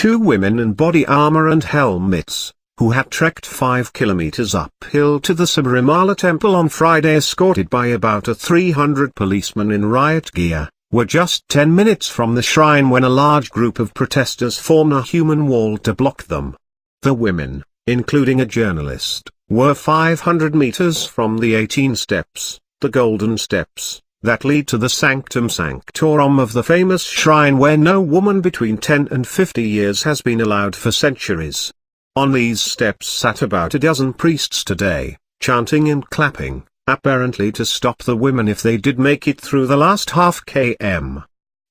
two women in body armor and helmets, who had trekked 5 kilometers uphill to the Sabarimala temple on Friday escorted by about 300 policemen in riot gear, were just 10 minutes from the shrine when a large group of protesters formed a human wall to block them. The women, including a journalist, were 500 meters from the 18 steps, the golden steps, that lead to the sanctum sanctorum of the famous shrine where no woman between 10 and 50 years has been allowed for centuries. On these steps sat about a dozen priests today, chanting and clapping, apparently to stop the women if they did make it through the last half km.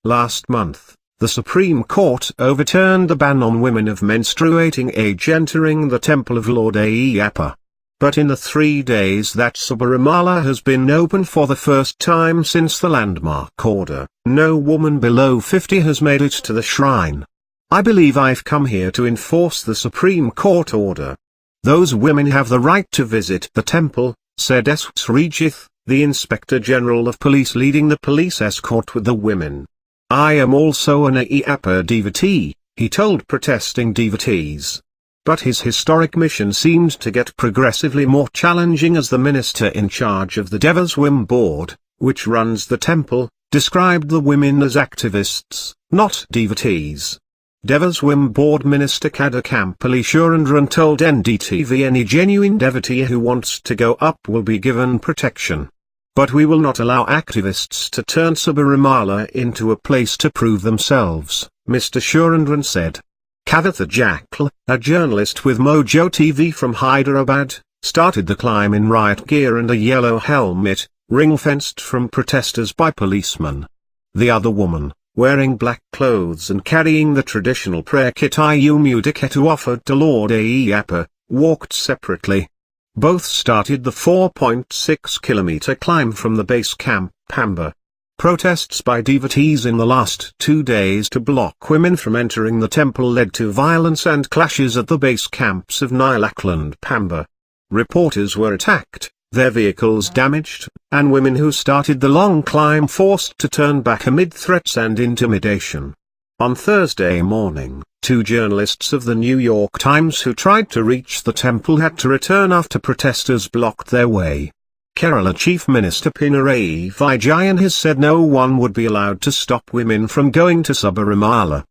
Last month, the Supreme Court overturned the ban on women of menstruating age entering the temple of Lord Ayyappa. But in the 3 days that Sabarimala has been open for the first time since the landmark order, no woman below 50 has made it to the shrine. I believe I've come here to enforce the Supreme Court order. Those women have the right to visit the temple, said S. Srijith, the Inspector General of Police leading the police escort with the women. I am also an Ayyappa devotee, he told protesting devotees. But his historic mission seemed to get progressively more challenging as the minister in charge of the Devaswim board, which runs the temple, described the women as activists, not devotees. Devaswim board minister Kadakampally Surendran told NDTV any genuine devotee who wants to go up will be given protection. But we will not allow activists to turn Sabarimala into a place to prove themselves, Mr. Surendran said. Kavatha Jakal, a journalist with Mojo TV from Hyderabad, started the climb in riot gear and a yellow helmet, ring-fenced from protesters by policemen. The other woman, wearing black clothes and carrying the traditional prayer kit Ayumudaketu offered to Lord Ayyappa, walked separately. Both started the 4.6-kilometer climb from the base camp Pamba. Protests by devotees in the last 2 days to block women from entering the temple led to violence and clashes at the base camps of Nilakal and Pamba. Reporters were attacked, their vehicles damaged, and women who started the long climb forced to turn back amid threats and intimidation. On Thursday morning, 2 journalists of the New York Times who tried to reach the temple had to return after protesters blocked their way. Kerala Chief Minister Pinarayi Vijayan has said no one would be allowed to stop women from going to Sabarimala.